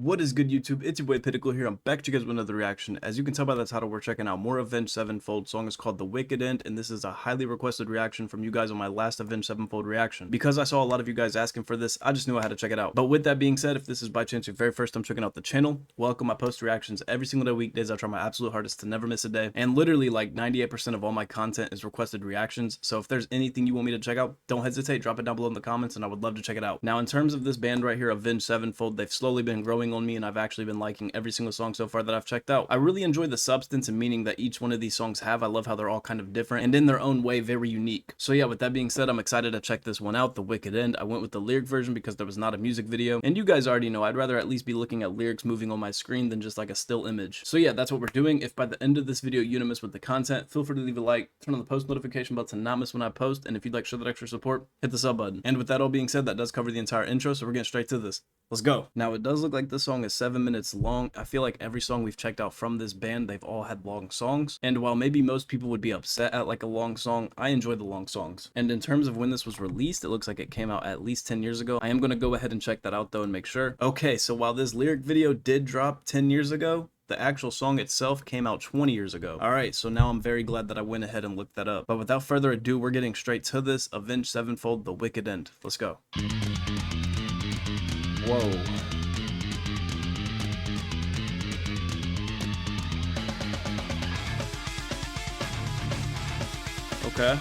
What is good, YouTube? It's your boy Pinnacle here. I'm back to you guys with another reaction. As you can tell by the title, we're checking out more Avenged Sevenfold. Song is called The Wicked End, and this is a highly requested reaction from you guys on my last Avenged Sevenfold reaction. Because I saw a lot of you guys asking for this, I just knew I had to check it out. But with that being said, if this is by chance your very first time checking out the channel, welcome. I post reactions every single day, weekdays. I try my absolute hardest to never miss a day. And literally like 98% of all my content is requested reactions. So if there's anything you want me to check out, don't hesitate. Drop it down below in the comments, and I would love to check it out. Now, in terms of this band right here, Avenged Sevenfold, they've slowly been growing on me, and I've actually been liking every single song so far that I've checked out. I really enjoy the substance and meaning that each one of these songs have. I love how they're all kind of different and in their own way very unique. So yeah, with that being said, I'm excited to check this one out, The Wicked End. I went with the lyric version because there was not a music video, and you guys already know I'd rather at least be looking at lyrics moving on my screen than just like a still image. So yeah, that's what we're doing. If by the end of this video you don't miss with the content, feel free to leave a like, turn on the post notification bell to not miss when I post, and if you'd like to show that extra support, hit the sub button. And with that all being said, that does cover the entire intro, so we're getting straight to this. Let's go. Now, it does look like this song is 7 minutes long. I feel like every song we've checked out from this band, they've all had long songs. And while maybe most people would be upset at like a long song, I enjoy the long songs. And in terms of when this was released, it looks like it came out at least 10 years ago. I am going to go ahead and check that out though and make sure. Okay, so while this lyric video did drop 10 years ago, the actual song itself came out 20 years ago. Alright, so now I'm very glad that I went ahead and looked that up. But without further ado, we're getting straight to this. Avenged Sevenfold, The Wicked End. Let's go. Whoa. Okay.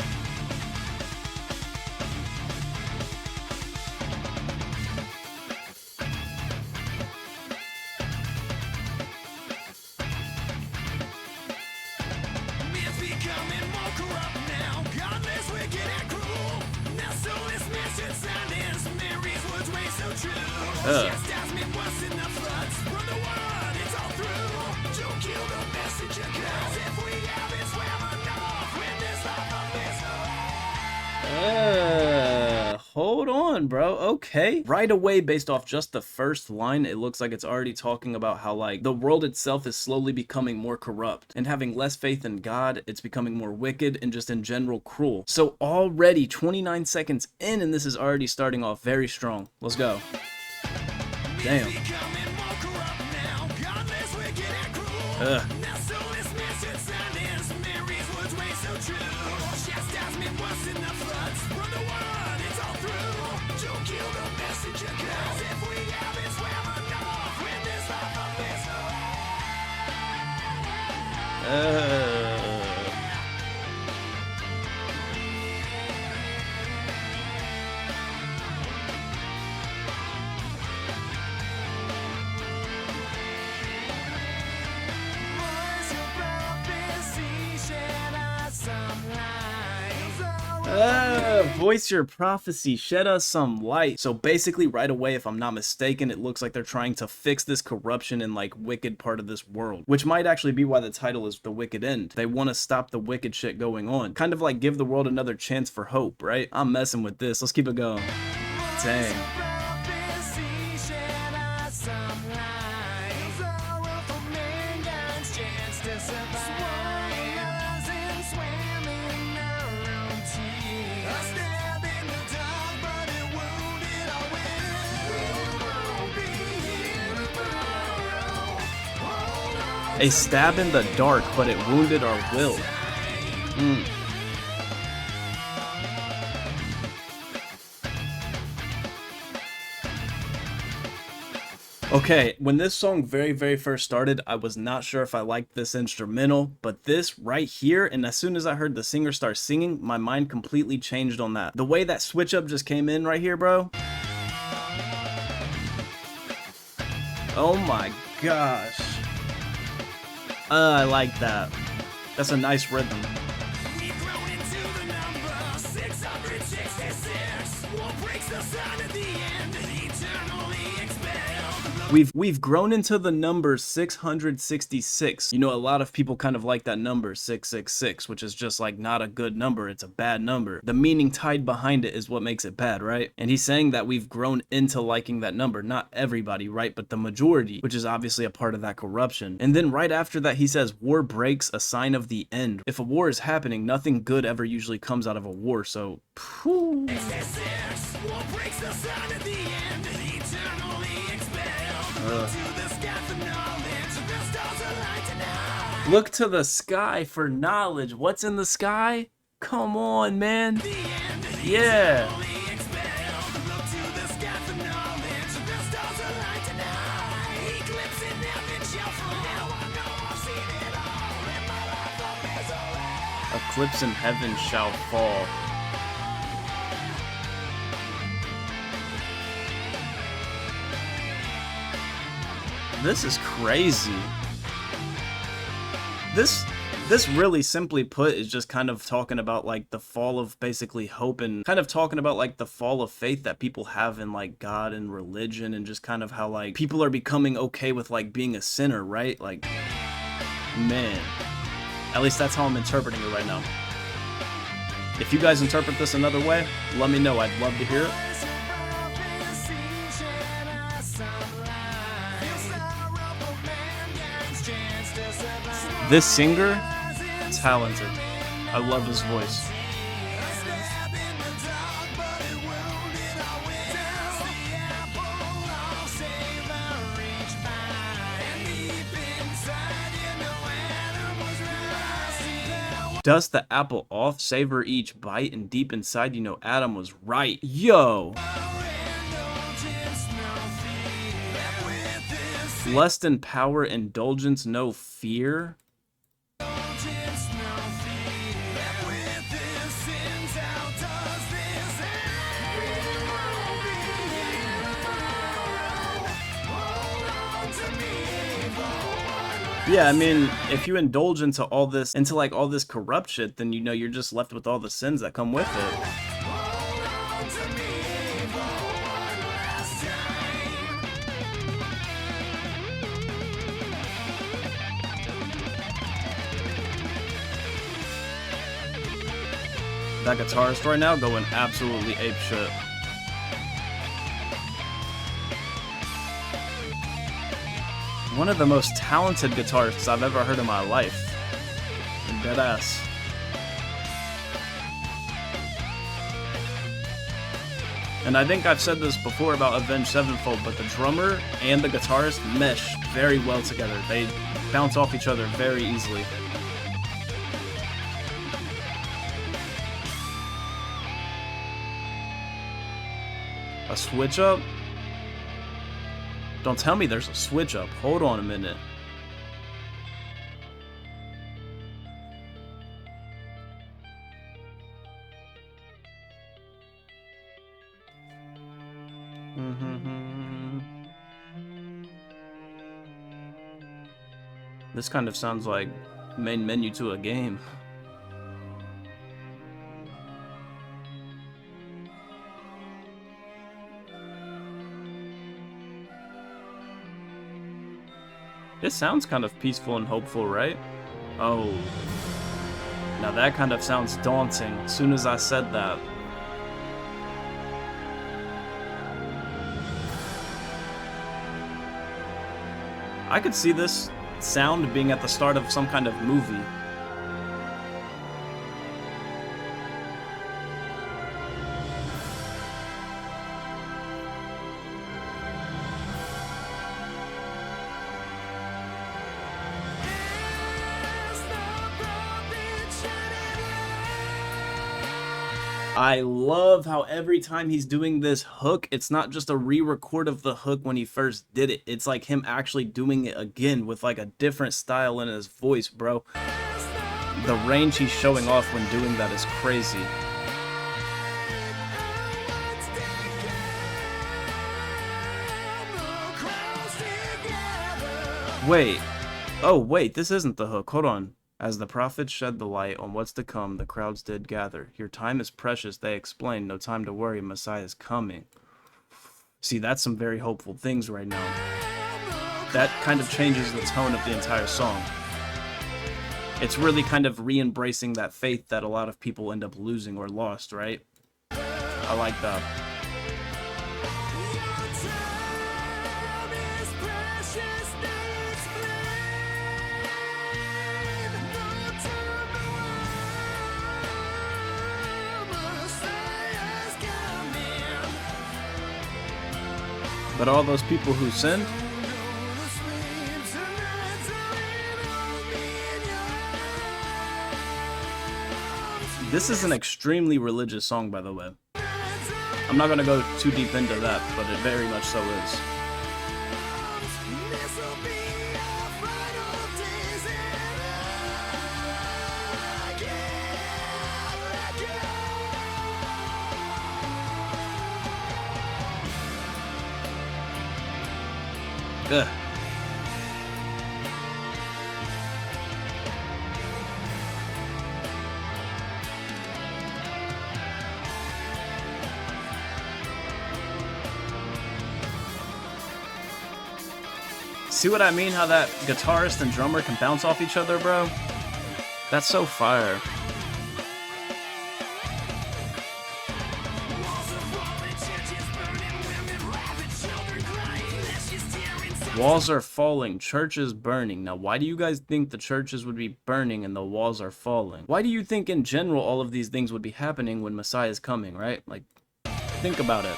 Hold on, bro. Okay. Right away, based off just the first line, it looks like it's already talking about how like the world itself is slowly becoming more corrupt and having less faith in God. It's becoming more wicked and just in general cruel. So already 29 seconds in, and this is already starting off very strong. Let's go. Damn. Ugh. Voice your prophecy, shed us some light. So basically right away, if I'm not mistaken, it looks like they're trying to fix this corruption and like wicked part of this world, which might actually be why the title is The Wicked End. They want to stop the wicked shit going on, kind of like give the world another chance for hope, right? I'm messing with this. Let's keep it going. Dang. A stab in the dark, but it wounded our will. Okay, when this song very first started, I was not sure if I liked this instrumental, but this right here, and as soon as I heard the singer start singing, my mind completely changed on that. The way that switch up just came in right here, bro. Oh my gosh. I like that. That's a nice rhythm. We've grown into the number 666. You know, a lot of people kind of like that number 666, which is just like not a good number. It's a bad number. The meaning tied behind it is what makes it bad, right? And he's saying that we've grown into liking that number. Not everybody, right? But the majority, which is obviously a part of that corruption. And then right after that, he says, war breaks, a sign of the end. If a war is happening, nothing good ever usually comes out of a war. So, war breaks, the sign of the end, eternally expelled. Look to the sky for knowledge. What's in the sky? Come on, man. Yeah. Eclipse in heaven shall fall. This is crazy. This really, simply put, is just kind of talking about like the fall of basically hope, and kind of talking about like the fall of faith that people have in like God and religion, and just kind of how like people are becoming okay with like being a sinner, right? Like, man, at least that's how I'm interpreting it right now. If you guys interpret this another way, let me know. I'd love to hear it. This singer, talented. I love his voice. Dust the apple off, savor each bite, and deep inside you know Adam was right. Yo! Lust and power, indulgence, no fear. Yeah, I mean, if you indulge into all this, like all this corrupt shit, then you know you're just left with all the sins that come with it. That guitarist right now going absolutely apeshit. One of the most talented guitarists I've ever heard in my life. Deadass. And I think I've said this before about Avenged Sevenfold, but the drummer and the guitarist mesh very well together. They bounce off each other very easily. A switch up? Don't tell me there's a switch up. Hold on a minute. This kind of sounds like main menu to a game. It sounds kind of peaceful and hopeful, right? Oh. Now that kind of sounds daunting as soon as I said that. I could see this sound being at the start of some kind of movie. I love how every time he's doing this hook, it's not just a re-record of the hook when he first did it. It's like him actually doing it again with like a different style in his voice, bro. The range he's showing off when doing that is crazy. Wait. Oh, wait, this isn't the hook. Hold on. As the prophets shed the light on what's to come, the crowds did gather. Your time is precious, they explained. No time to worry, Messiah is coming. See, that's some very hopeful things right now. That kind of changes the tone of the entire song. It's really kind of re-embracing that faith that a lot of people end up losing or lost, right? I like that. But all those people who sinned, This is an extremely religious song, by the way. I'm not gonna go too deep into that, but it very much so is. Ugh. See what I mean? How that guitarist and drummer can bounce off each other, bro? That's so fire. Walls are falling, churches burning. Now, why do you guys think the churches would be burning and the walls are falling? Why do you think in general all of these things would be happening when Messiah is coming, right? Like, think about it.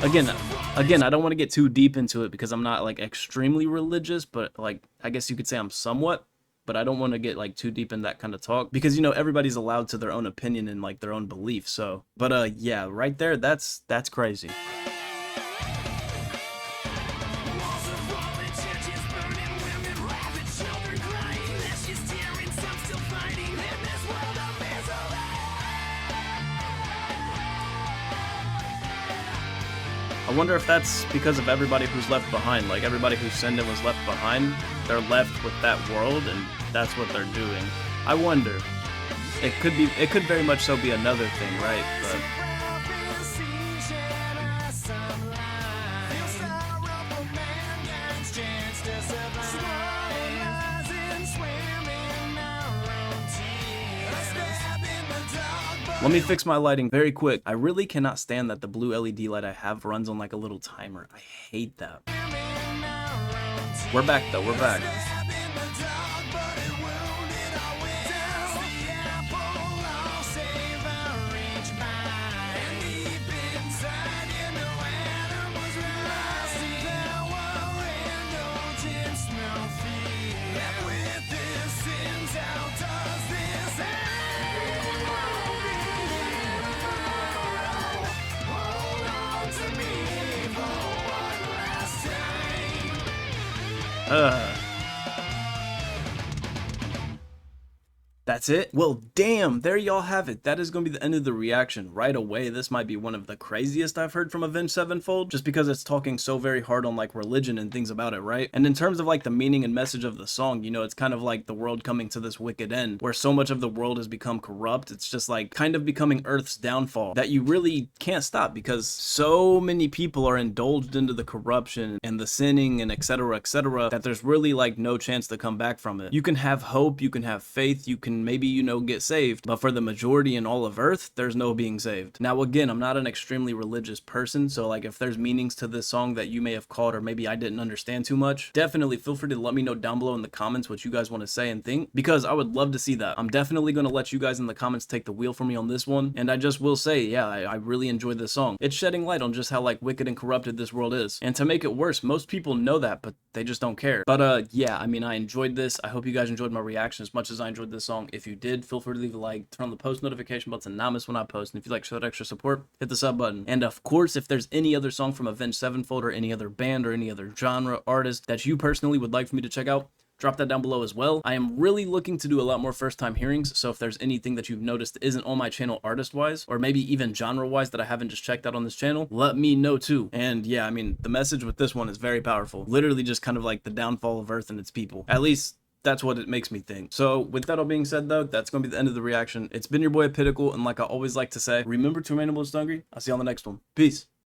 Again, I don't want to get too deep into it because I'm not like extremely religious, but like I guess you could say I'm somewhat, but I don't want to get like too deep in that kind of talk because you know everybody's allowed to their own opinion and like their own belief. So, but yeah, right there, that's crazy. I wonder if that's because of everybody who's left behind, like everybody who sinned and was left behind, they're left with that world and that's what they're doing. I wonder. It could very much so be another thing, right? But let me fix my lighting very quick. I really cannot stand that the blue LED light I have runs on like a little timer. I hate that. We're back though, we're back. That's it? Well, damn, there y'all have it. That is going to be the end of the reaction right away. This might be one of the craziest I've heard from Avenged Sevenfold, just because it's talking so very hard on like religion and things about it, right? And in terms of like the meaning and message of the song, you know, it's kind of like the world coming to this wicked end, where so much of the world has become corrupt. It's just like kind of becoming Earth's downfall that you really can't stop because so many people are indulged into the corruption and the sinning and etc., that there's really like no chance to come back from it. You can have hope, you can have faith, you can maybe, you know, get saved, but for the majority in all of Earth, there's no being saved. Now, again, I'm not an extremely religious person, so like if there's meanings to this song that you may have caught or maybe I didn't understand too much, definitely feel free to let me know down below in the comments what you guys want to say and think, because I would love to see that. I'm definitely going to let you guys in the comments take the wheel for me on this one, and I just will say, yeah, I really enjoyed this song. It's shedding light on just how like wicked and corrupted this world is, and to make it worse, most people know that, but they just don't care. But yeah, I mean, I enjoyed this. I hope you guys enjoyed my reaction as much as I enjoyed this song. If you did, feel free to leave a like, turn on the post notification bell to not miss when I post, and if you'd like to show that extra support, hit the sub button. And of course, if there's any other song from Avenged Sevenfold or any other band or any other genre artist that you personally would like for me to check out, drop that down below as well. I am really looking to do a lot more first time hearings, so if there's anything that you've noticed isn't on my channel artist wise, or maybe even genre wise that I haven't just checked out on this channel, let me know too. And yeah, I mean, the message with this one is very powerful. Literally just kind of like the downfall of Earth and its people. At least that's what it makes me think. So with that all being said though, that's going to be the end of the reaction. It's been your boy Pinnacle, and like I always like to say, remember to remain humble and hungry. I'll see you on the next one. Peace.